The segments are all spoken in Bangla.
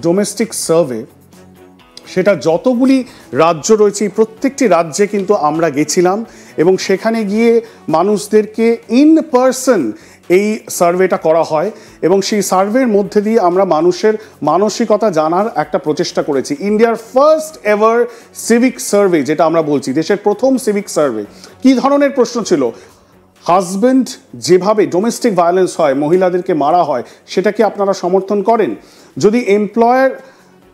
ডোমেস্টিক সার্ভে সেটা যতগুলি রাজ্য রয়েছে এই প্রত্যেকটি রাজ্যে কিন্তু আমরা গেছিলাম এবং সেখানে গিয়ে মানুষদেরকে ইন পার্সন এই সার্ভেটা করা হয় এবং সেই সার্ভের মধ্যে দিয়ে আমরা মানুষের মানসিকতা জানার একটা প্রচেষ্টা করেছি। ইন্ডিয়ার ফার্স্ট এভার সিভিক সার্ভে, যেটা আমরা বলছি দেশের প্রথম সিভিক সার্ভে। কি ধরনের প্রশ্ন ছিল? হাজব্যান্ড যেভাবে ডোমেস্টিক ভায়োলেন্স হয়, মহিলাদেরকে মারা হয়, সেটা কি আপনারা সমর্থন করেন? যদি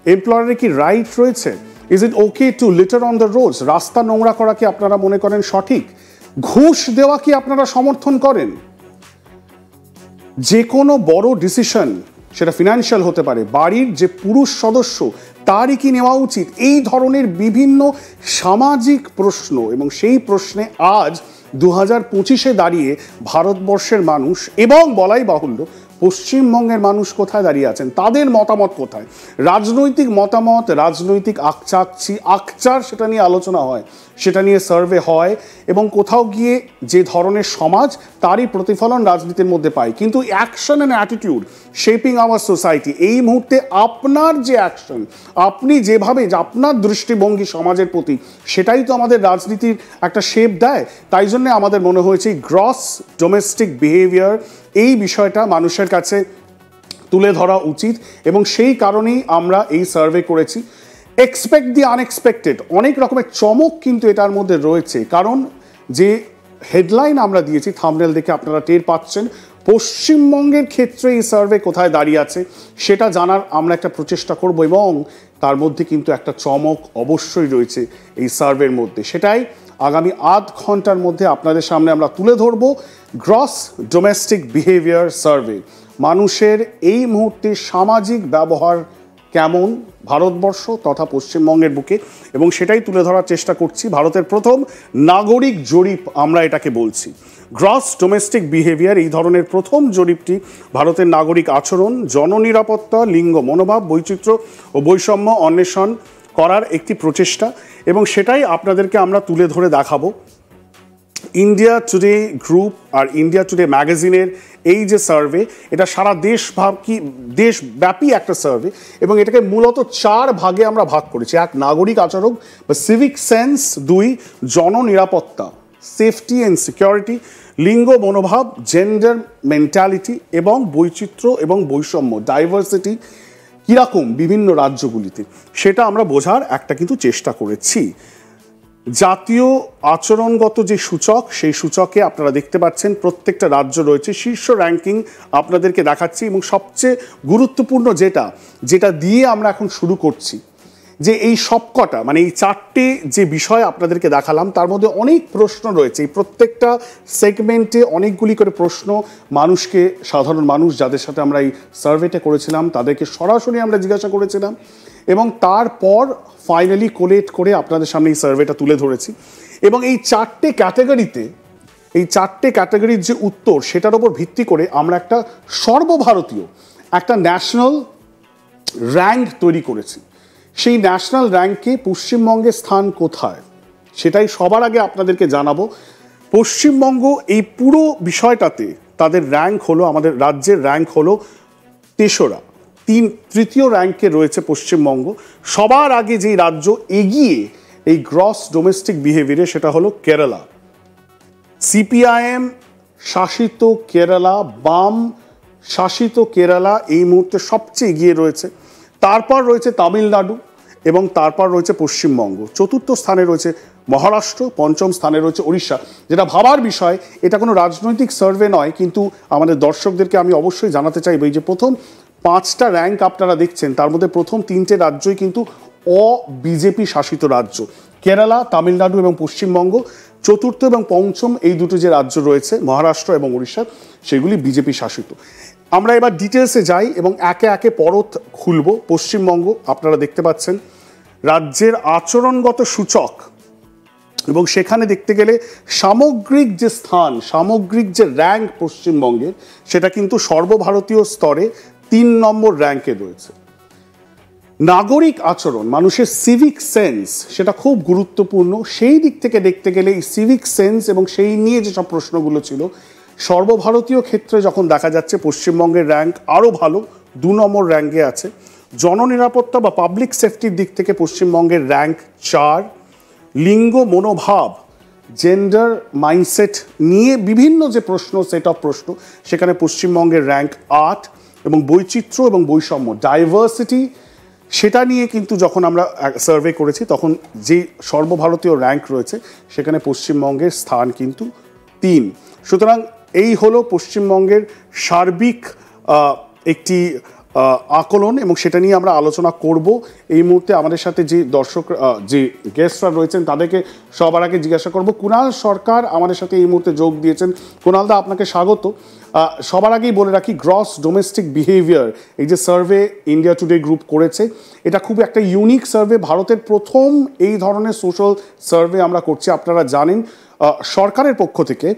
এমপ্লয়ারের কি রাইট রয়েছে? Is it okay to litter on the roads? রাস্তা নোংরা করা কি আপনারা মনে করেন সঠিক? ঘুষ দেওয়া কি আপনারা সমর্থন করেন? যে কোনো বড় ডিসিশন, সেটা ফিনান্সিয়াল হতে পারে, বাড়ির যে পুরুষ সদস্য তারই কি নেওয়া উচিত? এই ধরনের বিভিন্ন সামাজিক প্রশ্ন, এবং সেই প্রশ্নে আজ 2025-এ দাঁড়িয়ে ভারতবর্ষের মানুষ এবং বলাই বাহুল্য পশ্চিমবঙ্গের মানুষ কোথায় দাঁড়িয়ে আছেন, তাদের মতামত কোথায়? রাজনৈতিক মতামত, রাজনৈতিক আকচার সেটা নিয়ে আলোচনা হয়, সেটা নিয়ে সার্ভে হয় এবং কোথাও গিয়ে যে ধরনের সমাজ তারই প্রতিফলন রাজনীতির মধ্যে পাই। কিন্তু action and attitude shaping our society, এই মুহূর্তে আপনার যে অ্যাকশন, আপনি যেভাবে আপনার দৃষ্টিভঙ্গি সমাজের প্রতি, সেটাই তো আমাদের রাজনীতির একটা শেপ দেয়। তাই জন্য আমাদের মনে হয়েছে গ্রস ডোমেস্টিক বিহেভিয়ার এই বিষয়টা মানুষের কাছে তুলে ধরা উচিত এবং সেই কারণেই আমরা এই সার্ভে করেছি। এক্সপেক্ট দি আনএক্সপেক্টেড, অনেক রকমের চমক কিন্তু এটার মধ্যে রয়েছে। কারণ যে হেডলাইন আমরা দিয়েছি, থাম্বনেল দেখে আপনারা টের পাচ্ছেন, পশ্চিমবঙ্গের ক্ষেত্রে এই সার্ভে কোথায় দাঁড়িয়ে আছে সেটা জানার আমরা একটা প্রচেষ্টা করব এবং তার মধ্যে কিন্তু একটা চমক অবশ্যই রয়েছে এই সার্ভের মধ্যে। সেটাই আগামী আধ ঘন্টার মধ্যে আপনাদের সামনে আমরা তুলে ধরব। গ্রস ডোমেস্টিক বিহেভিয়ার সার্ভে, মানুষের এই মুহূর্তে সামাজিক ব্যবহার কেমন ভারতবর্ষ তথা পশ্চিমবঙ্গের বুকে, এবং সেটাই তুলে ধরার চেষ্টা করছি। ভারতের প্রথম নাগরিক জরিপ আমরা এটাকে বলছি। গ্রস ডোমেস্টিক বিহেভিয়ার, এই ধরনের প্রথম জরিপটি ভারতের নাগরিক আচরণ, জননিরাপত্তা, লিঙ্গ মনোভাব, বৈচিত্র্য ও বৈষম্য অন্বেষণ করার একটি প্রচেষ্টা এবং সেটাই আপনাদেরকে আমরা তুলে ধরে দেখাবো। ইন্ডিয়া টুডে গ্রুপ আর ইন্ডিয়া টুডে ম্যাগাজিনের এই যে সার্ভে, এটা সারা দেশব্যাপী একটা সার্ভে এবং এটাকে মূলত 4 ভাগে আমরা ভাগ করেছি। 1, নাগরিক আচরণ বা সিভিক সেন্স; 2, জননিরাপত্তা, সেফটি অ্যান্ড সিকিউরিটি; লিঙ্গ মনোভাব, জেন্ডার মেন্টালিটি; এবং বৈচিত্র্য এবং বৈষম্য, ডাইভার্সিটি কীরকম বিভিন্ন রাজ্যগুলিতে, সেটা আমরা বোঝার একটা কিন্তু চেষ্টা করেছি। জাতীয় আচরণগত যে সূচক, সেই সূচকে আপনারা দেখতে পাচ্ছেন প্রত্যেকটা রাজ্য রয়েছে, শীর্ষ র্যাঙ্কিং আপনাদেরকে দেখাচ্ছি। এবং সবচেয়ে গুরুত্বপূর্ণ যেটা দিয়ে আমরা এখন শুরু করছি, যে এই সবকটা মানে এই 4টে যে বিষয় আপনাদেরকে দেখালাম, তার মধ্যে অনেক প্রশ্ন রয়েছে। এই প্রত্যেকটা সেগমেন্টে অনেকগুলি করে প্রশ্ন মানুষকে, সাধারণ মানুষ যাদের সাথে আমরা এই সার্ভেটা করেছিলাম তাদেরকে সরাসরি আমরা জিজ্ঞাসা করেছিলাম এবং তারপর ফাইনালি কোলেট করে আপনাদের সামনে এই সার্ভেটা তুলে ধরেছি। এবং এই 4টে ক্যাটাগরির যে উত্তর, সেটার উপর ভিত্তি করে আমরা একটা সর্বভারতীয় একটা ন্যাশনাল র্যাঙ্ক তৈরি করেছি। সেই ন্যাশনাল র্যাঙ্কে পশ্চিমবঙ্গের স্থান কোথায় সেটাই সবার আগে আপনাদেরকে জানাবো। পশ্চিমবঙ্গ এই পুরো বিষয়টাতে তাদের র্যাঙ্ক হলো, আমাদের রাজ্যের র্যাঙ্ক হলো 3রা। তৃতীয় র্যাঙ্কে রয়েছে পশ্চিমবঙ্গ। সবার আগে যেই রাজ্য এগিয়ে এই গ্রস ডোমেস্টিক বিহেভিয়ারে, সেটা হলো কেরালা। সিপিআইএম শাসিত কেরালা, বাম শাসিত কেরালা এই মুহূর্তে সবচেয়ে এগিয়ে রয়েছে। তারপর রয়েছে তামিলনাড়ু এবং তারপর রয়েছে পশ্চিমবঙ্গ। 4র্থ স্থানে রয়েছে মহারাষ্ট্র, 5ম স্থানে রয়েছে উড়িষ্যা। যেটা ভাবার বিষয়, এটা কোনো রাজনৈতিক সার্ভে নয়, কিন্তু আমাদের দর্শকদেরকে আমি অবশ্যই জানাতে চাইব এই যে প্রথম 5টা র্যাঙ্ক আপনারা দেখছেন, তার মধ্যে প্রথম 3টে রাজ্যই কিন্তু বিজেপি শাসিত রাজ্য, কেরালা, তামিলনাড়ু এবং পশ্চিমবঙ্গ। 4র্থ এবং 5ম এই দুটো যে রাজ্য রয়েছে, মহারাষ্ট্র এবং উড়িষ্যা, সেগুলি বিজেপি শাসিত। আমরা এবার ডিটেলসে যাই এবং একে একে পরত খুলব। পশ্চিমবঙ্গ আপনারা দেখতে পাচ্ছেন রাজ্যের আচরণগত সূচক, এবং সেখানে দেখতে গেলে সামগ্রিক যে স্থান, সামগ্রিক যে র্যাঙ্ক পশ্চিমবঙ্গের, সেটা কিন্তু সর্বভারতীয় স্তরে 3 নম্বর র্যাঙ্কে রয়েছে। নাগরিক আচরণ, মানুষের সিভিক সেন্স, সেটা খুব গুরুত্বপূর্ণ। সেই দিক থেকে দেখতে গেলে এই সিভিক সেন্স এবং সেই নিয়ে যেসব প্রশ্নগুলো ছিল, সর্বভারতীয় ক্ষেত্রে যখন দেখা যাচ্ছে পশ্চিমবঙ্গের র্যাঙ্ক আরও ভালো, 2 নম্বর র্যাঙ্কে আছে। জননিরাপত্তা বা পাবলিক সেফটির দিক থেকে পশ্চিমবঙ্গের র্যাঙ্ক 4, লিঙ্গ মনোভাব জেন্ডার মাইন্ডসেট নিয়ে বিভিন্ন যে প্রশ্ন, সেট অফ প্রশ্ন, সেখানে পশ্চিমবঙ্গের র্যাঙ্ক 8, এবং বৈচিত্র্য এবং বৈষম্য ডাইভার্সিটি সেটা নিয়ে কিন্তু যখন আমরা সার্ভে করেছি তখন যে সর্বভারতীয় র্যাঙ্ক রয়েছে সেখানে পশ্চিমবঙ্গের স্থান কিন্তু 3। সুতরাং এই হলো পশ্চিমবঙ্গের সার্বিক একটি আকলন, এবং সেটা নিয়ে আমরা আলোচনা করব। এই মুহূর্তে আমাদের সাথে যে দর্শক যে গেস্টরা রয়েছেন তাদেরকে সবার আগে জিজ্ঞাসা করব। কুণাল সরকার আমাদের সাথে এই মুহূর্তে যোগ দিয়েছেন। কুণালদা, আপনাকে স্বাগত। সবার আগেই বলে রাখি, গ্রস ডোমেস্টিক বিহেভিয়ার এই যে সার্ভে ইন্ডিয়া টুডে গ্রুপ করেছে, এটা খুব একটা ইউনিক সার্ভে, ভারতের প্রথম এই ধরনের সোশ্যাল সার্ভে আমরা করছি। আপনারা জানেন সরকারের পক্ষ থেকে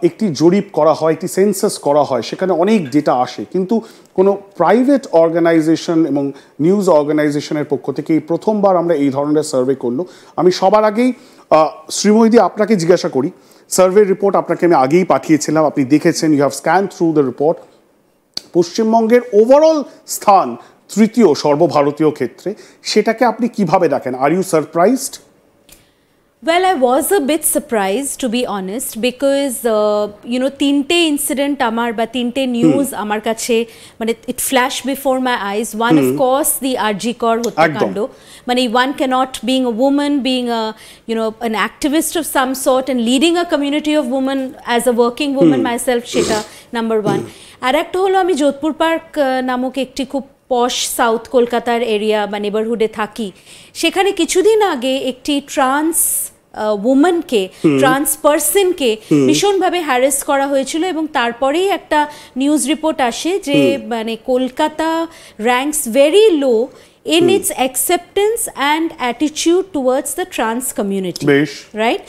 একটি জরিপ করা হয়, একটি সেন্সাস করা হয়, সেখানে অনেক ডেটা আসে, কিন্তু কোনো প্রাইভেট অর্গানাইজেশন এবং নিউজ অর্গানাইজেশনের পক্ষ থেকে এই প্রথমবার আমরা এই ধরনের সার্ভে করলো। আমি সবার আগেই শ্রীময়ী আপনাকে জিজ্ঞাসা করি, সার্ভে রিপোর্ট আপনাকে আমি আগেই পাঠিয়েছিলাম, আপনি দেখেছেন, you have scan through the report. পশ্চিমবঙ্গের ওভারঅল স্থান 3য় সর্বভারতীয় ক্ষেত্রে, সেটাকে আপনি কিভাবে দেখেন? Are you surprised? Well, I was a bit surprised, to be honest, because you know, tinte incident amar ba tinte news amar kache mane it flashed before my eyes. One, of course, the RG Kar hottakaando. Mane one cannot, being a woman, being a, you know, an activist of some sort and leading a community of women as a working woman myself, sheta number 1. Ar ekta holo ami Jodhpur Park namok ekti khub posh south কলকাতার এরিয়া বা নেবারহুডে থাকি। সেখানে কিছুদিন আগে একটি ট্রান্স উমেনকে, ট্রান্স পার্সনকে ভীষণভাবে হ্যারাস করা হয়েছিল, এবং তারপরেই একটা নিউজ রিপোর্ট আসে যে মানে Kolkata ranks very low in its acceptance and attitude towards the trans community, right?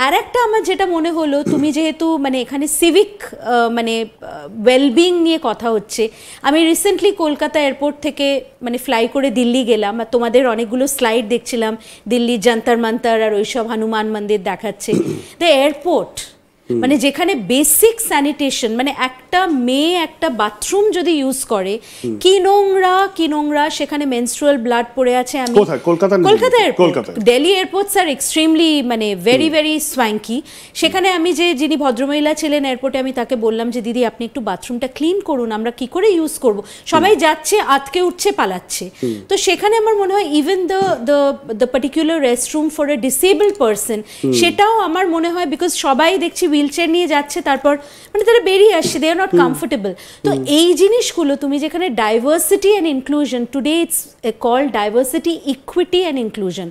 আর একটা আমার যেটা মনে হলো, তুমি যেহেতু মানে এখানে সিভিক মানে ওয়েলবিং নিয়ে কথা হচ্ছে, আমি রিসেন্টলি কলকাতা এয়ারপোর্ট থেকে মানে ফ্লাই করে দিল্লি গেলাম, আর তোমাদের অনেকগুলো স্লাইড দেখছিলাম, দিল্লি যন্তর মন্তর আর ওইসব হনুমান মন্দির দেখাচ্ছে। দ্য এয়ারপোর্ট মানে যেখানে বেসিক স্যানিটেশন, মানে একটা মেয়ে একটা বাথরুম যদি ইউজ করে, কি নোংরা, সেখানে মেনস্ট্রুয়াল ব্লাড পড়ে আছে। আমি Kolkata airport, Delhi airports are extremely মানে ভেরি সোয়াঙ্কি। সেখানে আমি যিনি ভদ্রমহিলা ছিলেন এয়ারপোর্টে, আমি তাকে বললাম যে দিদি আপনি একটু বাথরুমটা ক্লিন করুন, আমরা কি করে ইউজ করব, সবাই যাচ্ছে আটকে উঠছে পালাচ্ছে। তো সেখানে আমার মনে হয় even the particular restroom for a disabled person, সেটাও আমার মনে হয়, বিকজ সবাই দেখছি হুইলচেয়ার নিয়ে যাচ্ছে, তারপর মানে তারা বেরিয়ে আসছে, দে আর নট কমফোর্টেবল। তো এই জিনিসগুলো তুমি যেখানে diversity and inclusion, today it's called diversity, equity and inclusion,